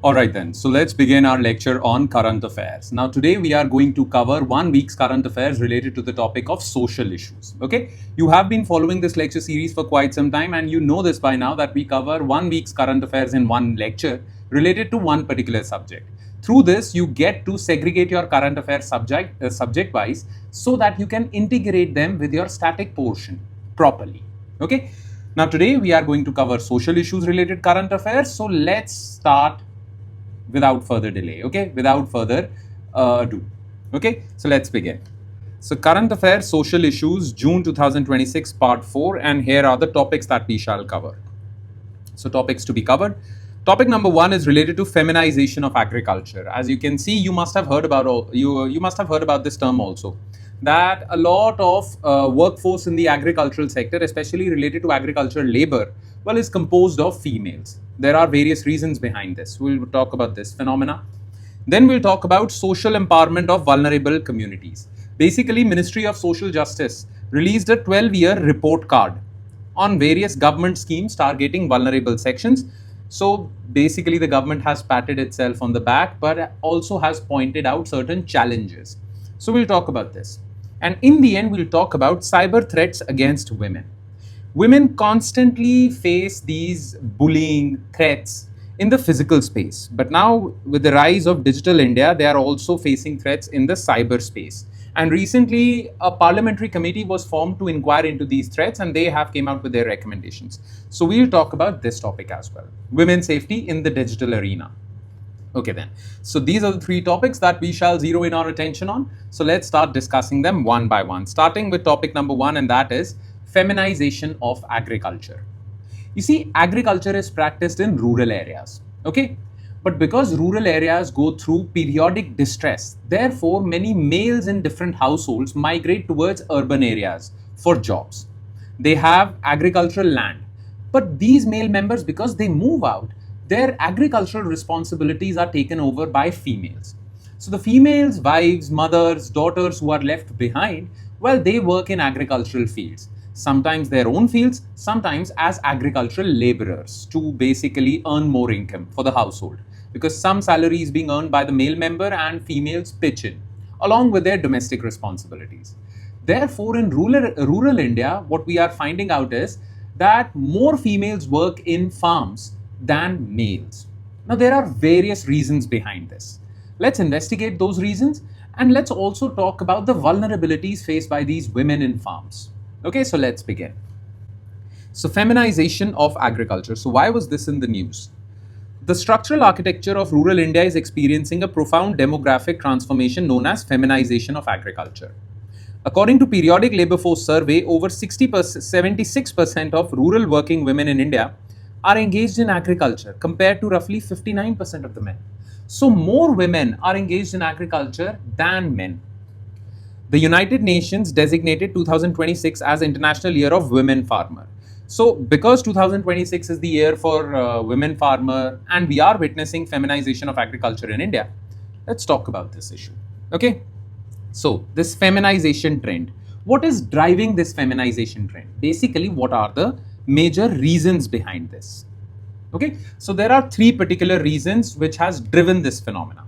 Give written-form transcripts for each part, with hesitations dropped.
Alright then, so let's begin our lecture on current affairs. Now today we are going to cover 1 week's current affairs related to the topic of social issues. Okay, you have been following this lecture series for quite some time and you know this by now that we cover 1 week's current affairs in one lecture related to one particular subject. Through this you get to segregate your current affairs subject wise so that you can integrate them with your static portion properly. Okay, now today we are going to cover social issues related current affairs, so let's start without further delay, okay, without further ado. Okay, so let's begin. So current affairs social issues June 2026 part 4, and here are the topics that we shall cover. So topics to be covered. Topic number 1 is related to feminization of agriculture. As you can see, you must have heard about you must have heard about this term also, that a lot of workforce in the agricultural sector, especially related to agricultural labor, well, is composed of females. There are various reasons behind this. We'll talk about this phenomena. Then we'll talk about social empowerment of vulnerable communities. Basically, Ministry of Social Justice released a 12-year report card on various government schemes targeting vulnerable sections. So basically, the government has patted itself on the back, but also has pointed out certain challenges. So we'll talk about this. And in the end, we'll talk about cyber threats against women. Women constantly face these bullying threats in the physical space. But now, with the rise of digital India, they are also facing threats in the cyberspace. And recently, a parliamentary committee was formed to inquire into these threats, and they have came out with their recommendations. So we'll talk about this topic as well. Women's safety in the digital arena. Okay then, so these are the 3 topics that we shall zero in our attention on. So let's start discussing them one by one, starting with topic number 1, and that is feminization of agriculture. You see, agriculture is practiced in rural areas, okay? But because rural areas go through periodic distress, therefore many males in different households migrate towards urban areas for jobs. They have agricultural land, but these male members, because they move out, their agricultural responsibilities are taken over by females. So the females, wives, mothers, daughters who are left behind, well, they work in agricultural fields. Sometimes their own fields, sometimes as agricultural laborers to basically earn more income for the household, because some salary is being earned by the male member and females pitch in along with their domestic responsibilities. Therefore, in rural India, what we are finding out is that more females work in farms than males. Now, there are various reasons behind this. Let's investigate those reasons, and let's also talk about the vulnerabilities faced by these women in farms. Okay, so let's begin. So, feminization of agriculture. So, why was this in the news? The structural architecture of rural India is experiencing a profound demographic transformation known as feminization of agriculture. According to periodic labor force survey, over 76% of rural working women in India are engaged in agriculture compared to roughly 59% of the men. So more women are engaged in agriculture than men. The United Nations designated 2026 as International Year of Women Farmer. So because 2026 is the year for women farmer and we are witnessing feminization of agriculture in India, let's talk about this issue. Okay, so this feminization trend, what is driving this feminization trend? Basically, what are the major reasons behind this? Okay, so there are 3 particular reasons which has driven this phenomena.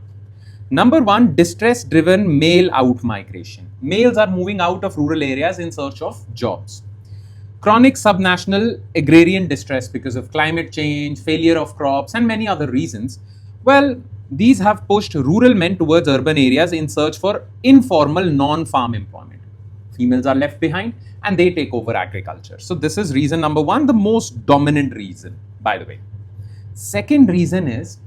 Number 1, distress driven male out migration. Males are moving out of rural areas in search of jobs. Chronic subnational agrarian distress because of climate change, failure of crops, and many other reasons. Well, these have pushed rural men towards urban areas in search for informal non-farm employment. Females are left behind and they take over agriculture. So this is reason number 1, the most dominant reason, by the way. Second reason is,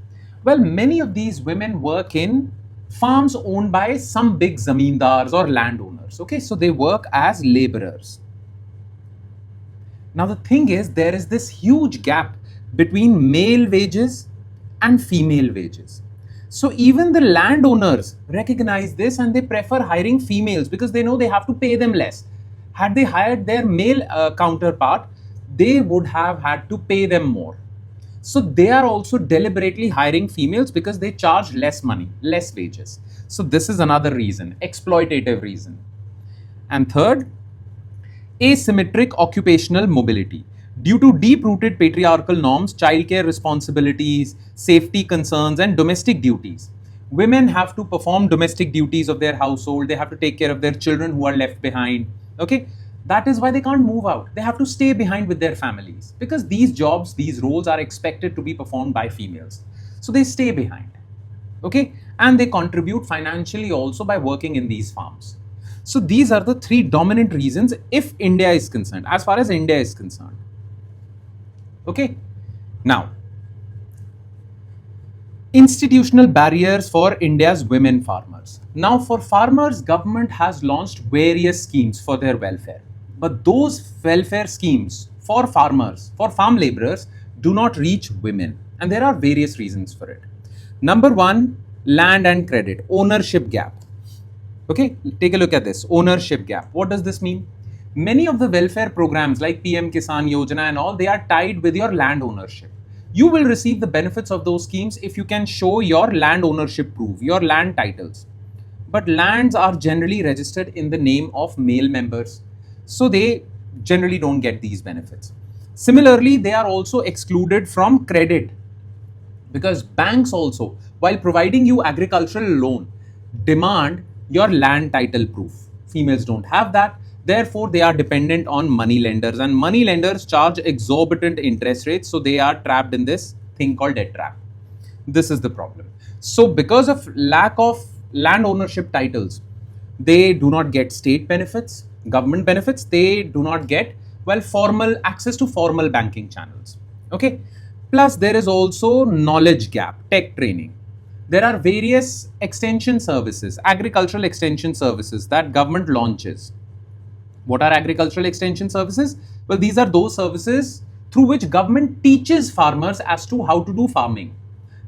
well, many of these women work in farms owned by some big zamindars or landowners. Okay, so they work as laborers. Now the thing is, there is this huge gap between male wages and female wages. So even the landowners recognize this and they prefer hiring females because they know they have to pay them less. Had they hired their male counterpart, they would have had to pay them more. So they are also deliberately hiring females because they charge less money, less wages. So this is another reason, exploitative reason. And third, asymmetric occupational mobility. Due to deep-rooted patriarchal norms, childcare responsibilities, safety concerns, and domestic duties, women have to perform domestic duties of their household. They have to take care of their children who are left behind. Okay, that is why they can't move out. They have to stay behind with their families because these jobs, these roles are expected to be performed by females. So they stay behind. Okay, and they contribute financially also by working in these farms. So these are the three dominant reasons if India is concerned, as far as India is concerned. Okay, now institutional barriers for India's women farmers. Now for farmers, government has launched various schemes for their welfare, but those welfare schemes for farmers, for farm laborers, do not reach women, and there are various reasons for it. Number one, land and credit, ownership gap. Okay, take a look at this, ownership gap. What does this mean? Many of the welfare programs like PM Kisan Yojana and all, they are tied with your land ownership. You will receive the benefits of those schemes if you can show your land ownership proof, your land titles. But lands are generally registered in the name of male members, so they generally don't get these benefits. Similarly, they are also excluded from credit because banks also, while providing you agricultural loan, demand your land title proof. Females don't have that. Therefore, they are dependent on money lenders, and money lenders charge exorbitant interest rates. So they are trapped in this thing called debt trap. This is the problem. So because of lack of land ownership titles, they do not get state benefits, government benefits. They do not get, well, formal access to formal banking channels. Okay. Plus, there is also knowledge gap, tech training. There are various extension services, agricultural extension services that government launches. What are agricultural extension services? Well, these are those services through which government teaches farmers as to how to do farming.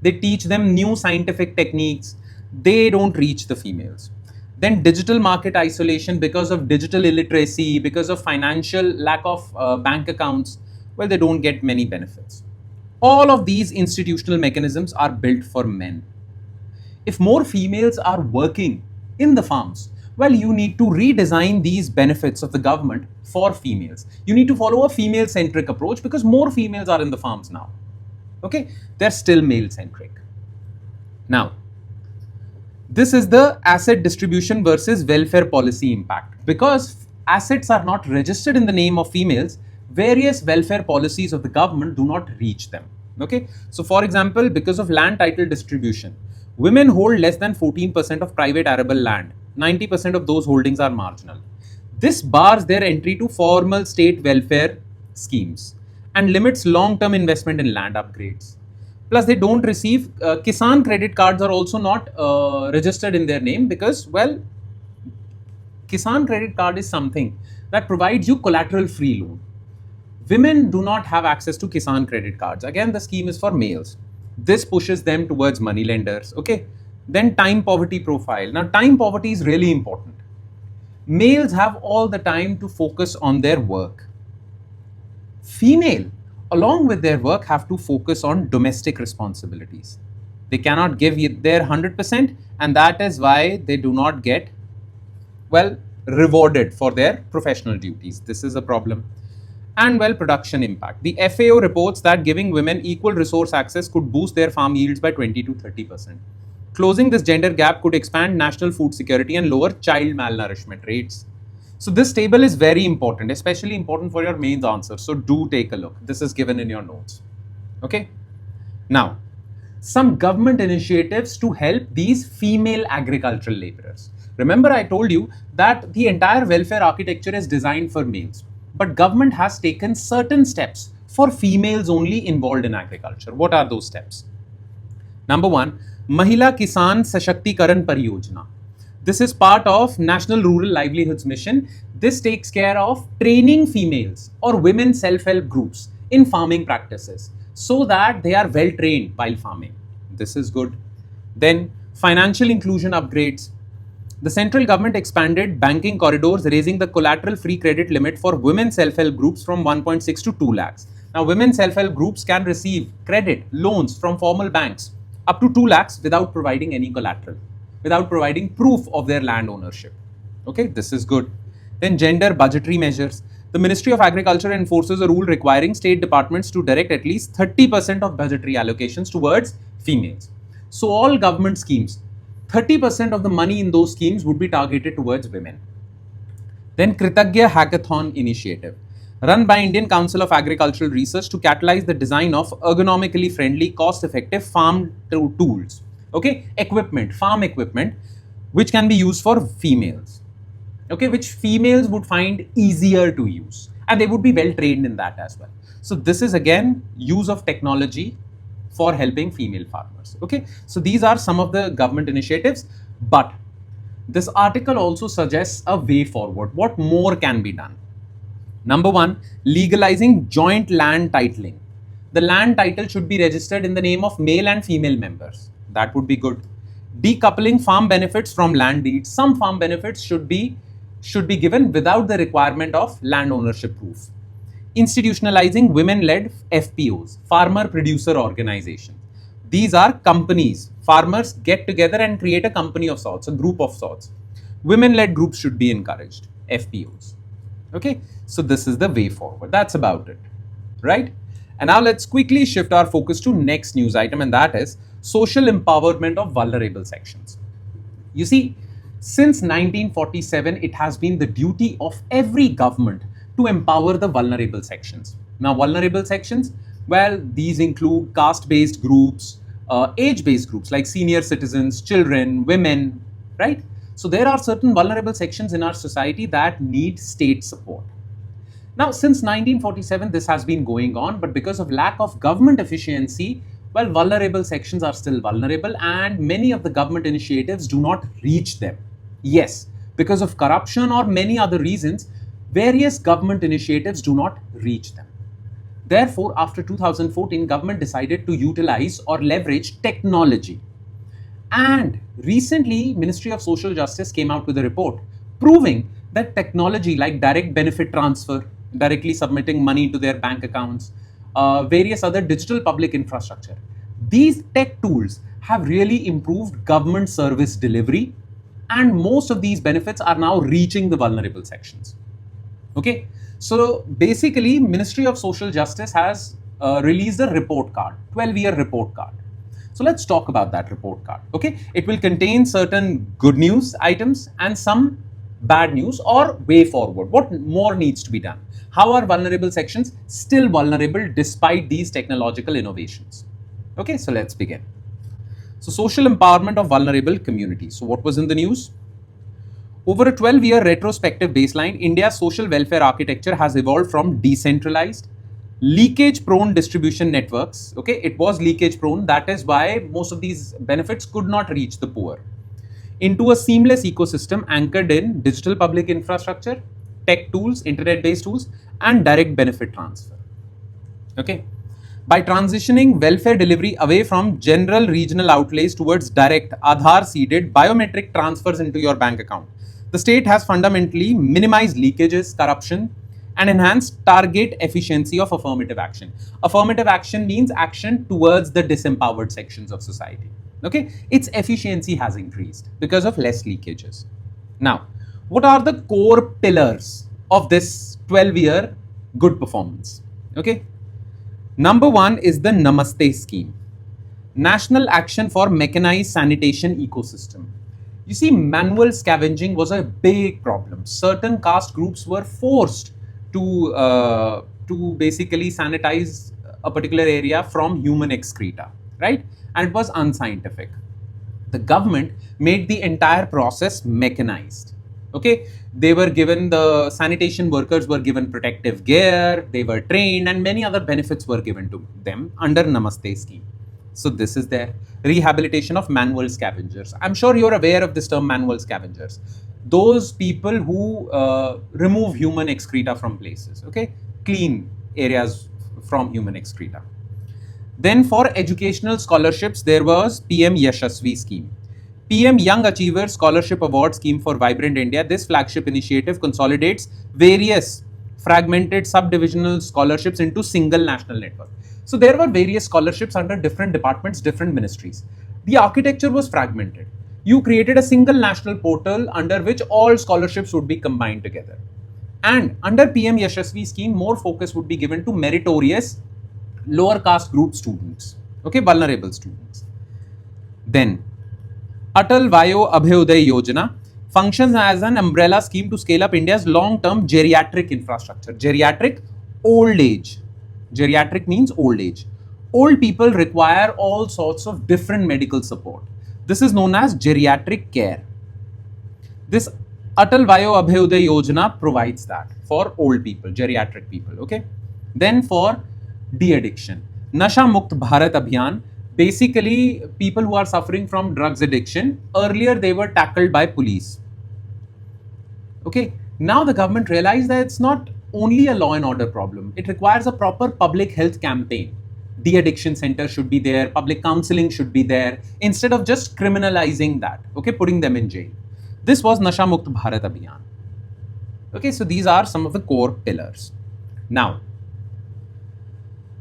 They teach them new scientific techniques. They don't reach the females. Then digital market isolation because of digital illiteracy, because of financial lack of bank accounts. Well, they don't get many benefits. All of these institutional mechanisms are built for men. If more females are working in the farms, well, you need to redesign these benefits of the government for females. You need to follow a female-centric approach because more females are in the farms now. Okay, they're still male-centric. Now, this is the asset distribution versus welfare policy impact. Because assets are not registered in the name of females, various welfare policies of the government do not reach them. Okay, so for example, because of land title distribution, women hold less than 14% of private arable land. 90% of those holdings are marginal. This bars their entry to formal state welfare schemes and limits long-term investment in land upgrades. Plus, they don't receive, Kisan credit cards are also not registered in their name because, well, Kisan credit card is something that provides you collateral-free loan. Women do not have access to Kisan credit cards. Again, the scheme is for males. This pushes them towards money lenders. Okay. Then time poverty profile. Now, time poverty is really important. Males have all the time to focus on their work. Female, along with their work, have to focus on domestic responsibilities. They cannot give their 100%, and that is why they do not get, well, rewarded for their professional duties. This is a problem. And, well, production impact. The FAO reports that giving women equal resource access could boost their farm yields by 20 to 30%. Closing this gender gap could expand national food security and lower child malnourishment rates. So this table is very important, especially important for your mains answer. So do take a look. This is given in your notes. Okay. Now, some government initiatives to help these female agricultural laborers. Remember, I told you that the entire welfare architecture is designed for males, but government has taken certain steps for females only involved in agriculture. What are those steps? Number one, Mahila Kisan Sashактикаран Pariyojana. This is part of National Rural Livelihoods Mission. This takes care of training females or women self-help groups in farming practices so that they are well trained while farming. This is good. Then financial inclusion upgrades. The central government expanded banking corridors, raising the collateral-free credit limit for women self-help groups from 1.6 to 2 lakhs. Now, women self-help groups can receive credit, loans from formal banks up to 2 lakhs without providing any collateral, without providing proof of their land ownership. Okay, this is good. Then gender budgetary measures. The Ministry of Agriculture enforces a rule requiring state departments to direct at least 30% of budgetary allocations towards females. So all government schemes, 30% of the money in those schemes would be targeted towards women. Then Kritagya Hackathon Initiative, run by Indian Council of Agricultural Research to catalyze the design of ergonomically friendly, cost-effective farm tools, okay, equipment, farm equipment, which can be used for females, okay, which females would find easier to use, and they would be well trained in that as well. So this is again use of technology for helping female farmers, okay. So these are some of the government initiatives, but this article also suggests a way forward. What more can be done? Number one, legalizing joint land titling. The land title should be registered in the name of male and female members. That would be good. Decoupling farm benefits from land deeds. Some farm benefits should be given without the requirement of land ownership proof. Institutionalizing women-led FPOs, farmer producer organizations. These are companies. Farmers get together and create a company of sorts, a group of sorts. Women-led groups should be encouraged, FPOs. Okay, so this is the way forward. That's about it, right? And now let's quickly shift our focus to next news item, and that is social empowerment of vulnerable sections. You see, since 1947, it has been the duty of every government to empower the vulnerable sections. Now, vulnerable sections, well, these include caste-based groups, age-based groups like senior citizens, children, women, right? So there are certain vulnerable sections in our society that need state support. Now, since 1947, this has been going on, but because of lack of government efficiency, well, vulnerable sections are still vulnerable and many of the government initiatives do not reach them. Yes, because of corruption or many other reasons, various government initiatives do not reach them. Therefore, after 2014, government decided to utilize or leverage technology. And recently, Ministry of Social Justice came out with a report proving that technology like direct benefit transfer, directly submitting money to their bank accounts, various other digital public infrastructure, these tech tools have really improved government service delivery, and most of these benefits are now reaching the vulnerable sections. Okay, so basically, Ministry of Social Justice has released a report card, 12-year report card. So let's talk about that report card. Okay, it will contain certain good news items and some bad news or way forward. What more needs to be done? How are vulnerable sections still vulnerable despite these technological innovations? Okay, so let's begin. So social empowerment of vulnerable communities. So what was in the news? Over a 12-year retrospective baseline, India's social welfare architecture has evolved from decentralized, leakage-prone distribution networks. Okay, it was leakage-prone. That is why most of these benefits could not reach the poor. Into a seamless ecosystem anchored in digital public infrastructure, tech tools, internet-based tools, and direct benefit transfer. Okay, by transitioning welfare delivery away from general regional outlays towards direct Aadhaar-seeded biometric transfers into your bank account, the state has fundamentally minimized leakages, corruption, and enhanced target efficiency of affirmative action. Affirmative action means action towards the disempowered sections of society. Okay, its efficiency has increased because of less leakages. Now, what are the core pillars of this 12-year good performance? Okay, number one is the Namaste scheme, National Action for Mechanized Sanitation Ecosystem. You see, manual scavenging was a big problem. Certain caste groups were forced to basically sanitize a particular area from human excreta, right? And it was unscientific. The government made the entire process mechanized. Okay, they were given, the sanitation workers were given protective gear, they were trained, and many other benefits were given to them under Namaste scheme. So this is their rehabilitation of manual scavengers. I'm sure you're aware of this term, manual scavengers. Those people who remove human excreta from places, okay? Clean areas from human excreta. Then for educational scholarships, there was PM Yashasvi scheme. PM Young Achievers Scholarship Award Scheme for Vibrant India. This flagship initiative consolidates various fragmented subdivisional scholarships into single national network. So there were various scholarships under different departments, different ministries. The architecture was fragmented. You created a single national portal under which all scholarships would be combined together. And under PM Yashasvi scheme, more focus would be given to meritorious lower caste group students, okay, vulnerable students. Then Atal Vayo Abhyuday Yojana functions as an umbrella scheme to scale up India's long-term geriatric infrastructure. Geriatric, old age. Geriatric means old age. Old people require all sorts of different medical support. This is known as geriatric care. This Atal Vayo Abhyuday Yojana provides that for old people, geriatric people, okay? Then for de-addiction, Nasha Mukt Bharat Abhiyan, basically people who are suffering from drugs addiction, earlier they were tackled by police. Okay, now the government realized that it's not only a law and order problem, it requires a proper public health campaign. De-addiction center should be there, public counseling should be there, instead of just criminalizing that, okay, putting them in jail. This was Nasha Mukt Bharat Abhiyan. Okay, so these are some of the core pillars. Now,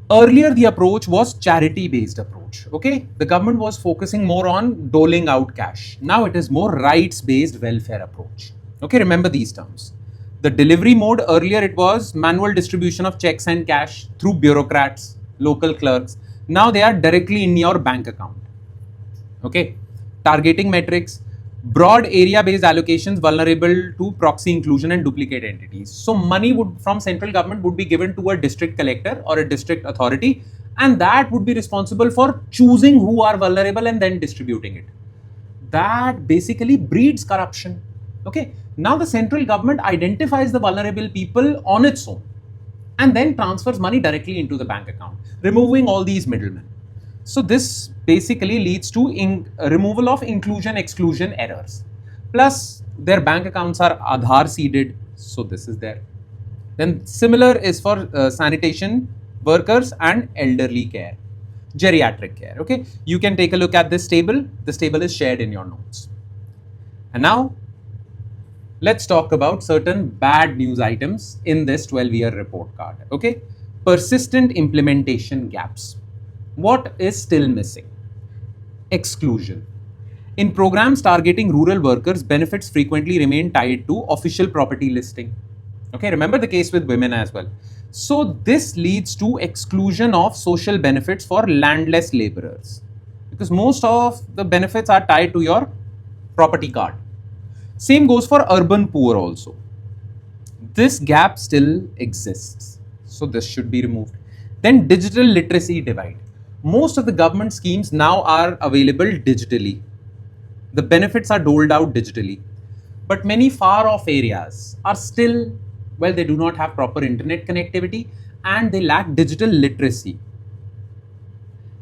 earlier the approach was charity-based approach, okay? The government was focusing more on doling out cash. Now it is more rights-based welfare approach. Okay, remember these terms. The delivery mode, earlier it was manual distribution of checks and cash through bureaucrats, local clerks. Now they are directly in your bank account. Okay, targeting metrics, broad area-based allocations vulnerable to proxy inclusion and duplicate entities. So money would from central government would be given to a district collector or a district authority, and that would be responsible for choosing who are vulnerable and then distributing it. That basically breeds corruption. Okay, now the central government identifies the vulnerable people on its own and then transfers money directly into the bank account, removing all these middlemen. So this basically leads to removal of inclusion-exclusion errors. Plus, their bank accounts are Aadhaar seeded, so this is there. Then similar is for sanitation workers and elderly care, geriatric care. Okay, you can take a look at this table. This table is shared in your notes. And now, let's talk about certain bad news items in this 12-year report card. Okay, persistent implementation gaps. What is still missing? Exclusion. In programs targeting rural workers, benefits frequently remain tied to official property listing. Okay, remember the case with women as well. So this leads to exclusion of social benefits for landless laborers, because most of the benefits are tied to your property card. Same goes for urban poor also. This gap still exists, so this should be removed. Then digital literacy divide. Most of the government schemes now are available digitally. The benefits are doled out digitally. But many far off areas are still, well, they do not have proper internet connectivity and they lack digital literacy,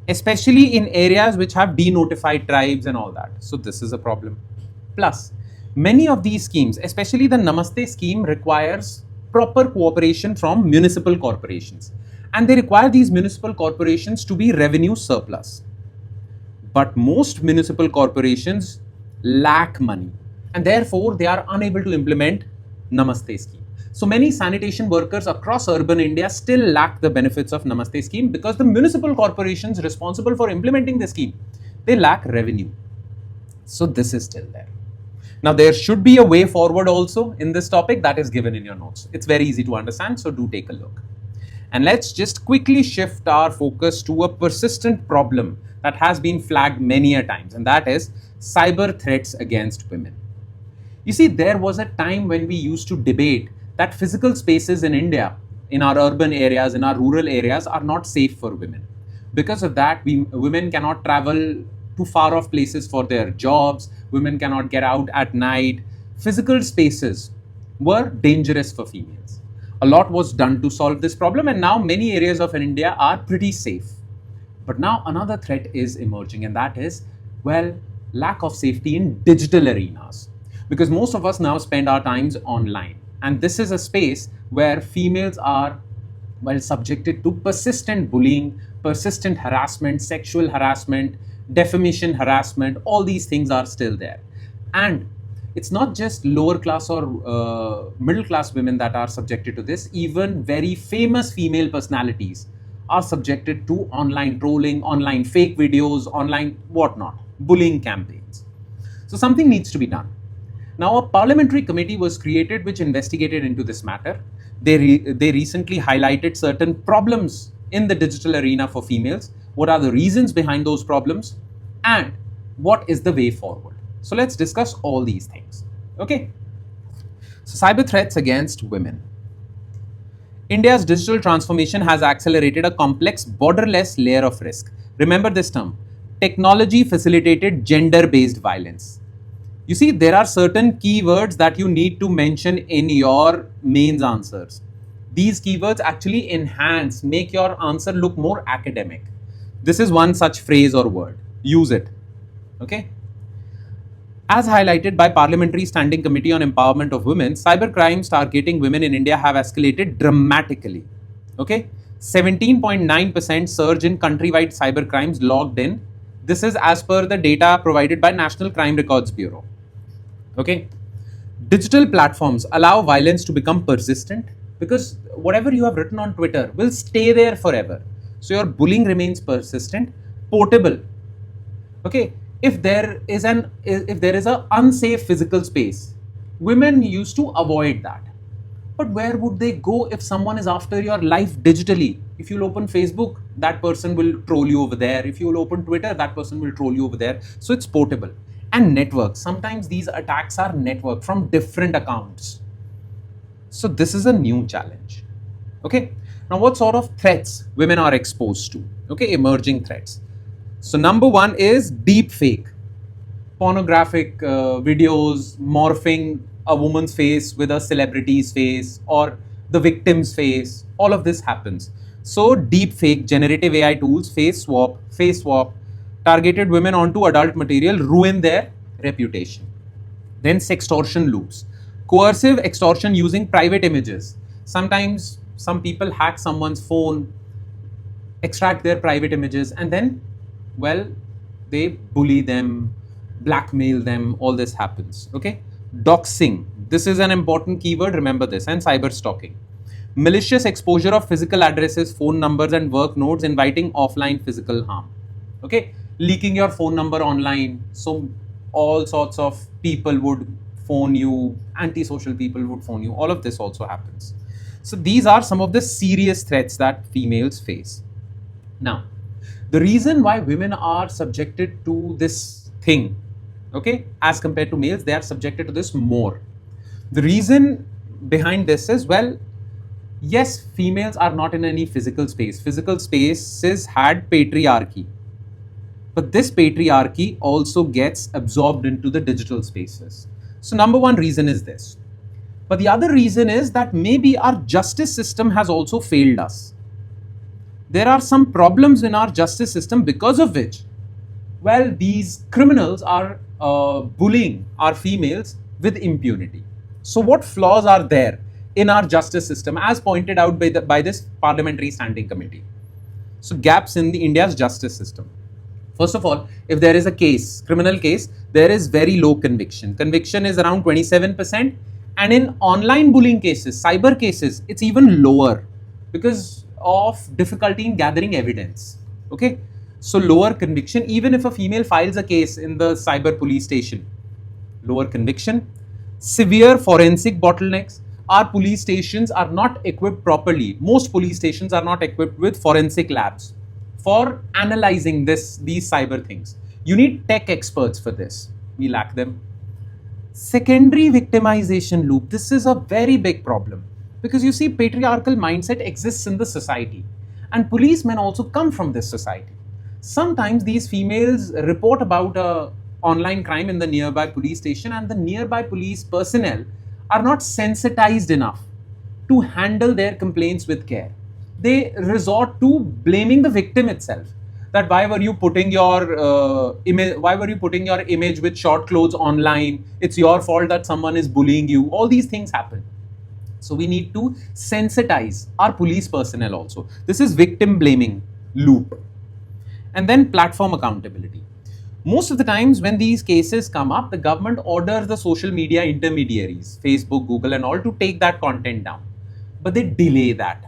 especially in areas which have denotified tribes and all that. So this is a problem. Plus, many of these schemes, especially the Namaste scheme, requires proper cooperation from municipal corporations. And they require these municipal corporations to be revenue surplus. But most municipal corporations lack money and therefore they are unable to implement Namaste scheme. So many sanitation workers across urban India still lack the benefits of Namaste scheme because the municipal corporations responsible for implementing the scheme, they lack revenue. So this is still there. Now there should be a way forward also in this topic that is given in your notes. It's very easy to understand, so do take a look. And let's just quickly shift our focus to a persistent problem that has been flagged many a times, and that is cyber threats against women. You see, there was a time when we used to debate that physical spaces in India, in our urban areas, in our rural areas, are not safe for women. Because of that, women cannot travel to far off places for their jobs, women cannot get out at night. Physical spaces were dangerous for females. A lot was done to solve this problem, and now many areas of India are pretty safe. But now another threat is emerging, and that is, well, lack of safety in digital arenas. Because most of us now spend our times online, and this is a space where females are, well, subjected to persistent bullying, persistent harassment, sexual harassment, defamation harassment. All these things are still there. And it's not just lower class or middle class women that are subjected to this. Even very famous female personalities are subjected to online trolling, online fake videos, online whatnot, bullying campaigns. So something needs to be done. Now, a parliamentary committee was created which investigated into this matter. They recently highlighted certain problems in the digital arena for females. What are the reasons behind those problems? And what is the way forward? So let's discuss all these things. Okay. So cyber threats against women. India's digital transformation has accelerated a complex, borderless layer of risk. Remember this term, technology facilitated gender-based violence. You see, there are certain keywords that you need to mention in your mains answers. These keywords actually enhance, make your answer look more academic. This is one such phrase or word. Use it. Okay. As highlighted by Parliamentary Standing Committee on Empowerment of Women, cyber crimes targeting women in India have escalated dramatically. Okay, 17.9% surge in countrywide cyber crimes logged in. This is as per the data provided by National Crime Records Bureau. Okay, digital platforms allow violence to become persistent because whatever you have written on Twitter will stay there forever. So your bullying remains persistent, portable. Okay, if there is an unsafe physical space, women used to avoid that. But where would they go if someone is after your life digitally? If you'll open Facebook, that person will troll you over there. If you'll open Twitter, that person will troll you over there. So it's portable. And network. Sometimes these attacks are networked from different accounts. So this is a new challenge. Okay. Now, what sort of threats women are exposed to? Okay, emerging threats. So number one is deep fake. Pornographic videos morphing a woman's face with a celebrity's face or the victim's face. All of this happens. So deep fake, generative AI tools, face swap, targeted women onto adult material, ruin their reputation. Then sextortion loops. Coercive extortion using private images. Sometimes some people hack someone's phone, extract their private images, and then, well, they bully them, blackmail them, all this happens. Okay. Doxing. This is an important keyword, remember this, and cyber stalking. Malicious exposure of physical addresses, phone numbers, and work notes, inviting offline physical harm. Okay. Leaking your phone number online. So all sorts of people would phone you, antisocial people would phone you. All of this also happens. So these are some of the serious threats that females face. Now, the reason why women are subjected to this thing, okay, as compared to males, they are subjected to this more. The reason behind this is, well, yes, females are not in any physical space. Physical spaces had patriarchy. But this patriarchy also gets absorbed into the digital spaces. So number one reason is this. But the other reason is that maybe our justice system has also failed us. There are some problems in our justice system because of which, well, these criminals are bullying our females with impunity. So what flaws are there in our justice system as pointed out by this Parliamentary Standing Committee? So gaps in the India's justice system. First of all, if there is a case, criminal case, there is very low conviction. Conviction is around 27%. And in online bullying cases, cyber cases, it's even lower because of difficulty in gathering evidence. Okay. So lower conviction, even if a female files a case in the cyber police station, lower conviction. Severe forensic bottlenecks. Our police stations are not equipped properly. Most police stations are not equipped with forensic labs for analyzing these cyber things. You need tech experts for this. We lack them. Secondary victimization loop. This is a very big problem because you see, patriarchal mindset exists in the society and policemen also come from this society. Sometimes these females report about a online crime in the nearby police station and the nearby police personnel are not sensitized enough to handle their complaints with care. They resort to blaming the victim itself. That why were you putting your image with short clothes online? It's your fault that someone is bullying you. All these things happen. So we need to sensitize our police personnel also. This is victim blaming loop. And then platform accountability. Most of the times when these cases come up, the government orders the social media intermediaries, Facebook, Google and all, to take that content down. But they delay that,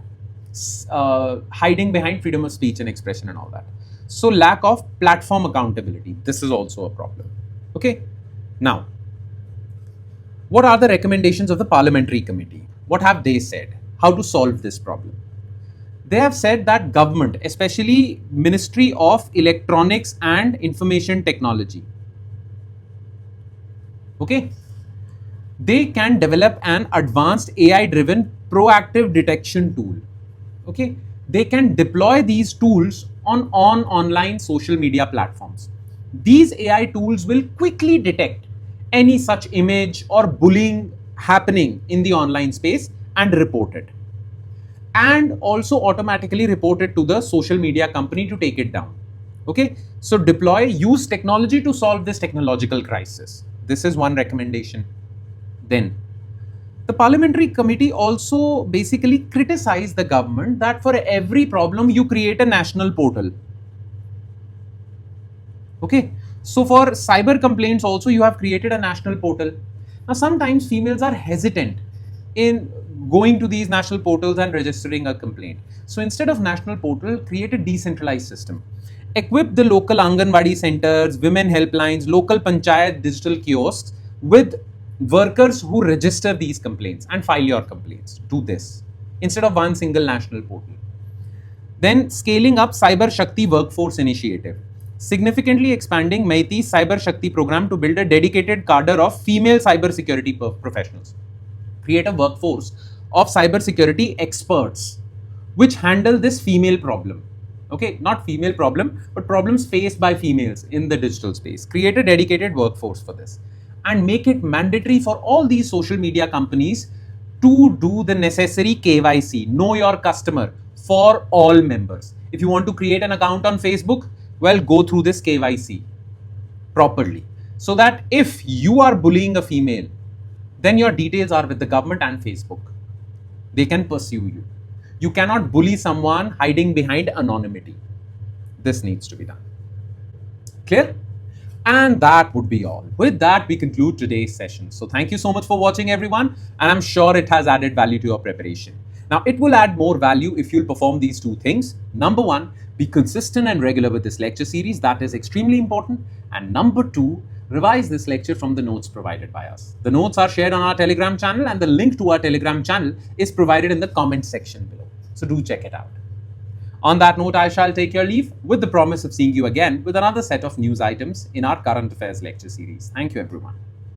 hiding behind freedom of speech and expression and all that. So lack of platform accountability. This is also a problem. Okay. Now, What are the recommendations of the parliamentary committee? What have they said? How to solve this problem? They have said that government, especially Ministry of Electronics and Information Technology, okay, they can develop an advanced AI driven proactive detection tool. Okay, they can deploy these tools on online social media platforms. These AI tools will quickly detect any such image or bullying happening in the online space and report it, and also automatically report it to the social media company to take it down. Okay, so use technology to solve this technological crisis. This is one recommendation. Then the parliamentary committee also basically criticized the government that for every problem you create a national portal. Okay, so for cyber complaints also you have created a national portal. Now sometimes females are hesitant in going to these national portals and registering a complaint. So instead of national portal, create a decentralized system. Equip the local Anganwadi centers, women helplines, local panchayat digital kiosks with workers who register these complaints and file your complaints. Do this instead of one single national portal. Then scaling up Cyber Shakti Workforce Initiative, significantly expanding Maiti's Cyber Shakti program to build a dedicated cadre of female cybersecurity professionals. Create a workforce of cybersecurity experts which handle this female problem. Okay, not female problem, but problems faced by females in the digital space. Create a dedicated workforce for this and make it mandatory for all these social media companies to do the necessary KYC, know your customer, for all members. If you want to create an account on Facebook, well, go through this KYC properly, so that if you are bullying a female, then your details are with the government and Facebook. They can pursue you. You cannot bully someone hiding behind anonymity. This needs to be done. Clear? And that would be all. With that, we conclude today's session. So thank you so much for watching, everyone. And I'm sure it has added value to your preparation. Now, it will add more value if you'll perform these two things. Number one, be consistent and regular with this lecture series. That is extremely important. And number two, revise this lecture from the notes provided by us. The notes are shared on our Telegram channel, and the link to our Telegram channel is provided in the comment section below. So do check it out. On that note, I shall take your leave with the promise of seeing you again with another set of news items in our current affairs lecture series. Thank you, everyone.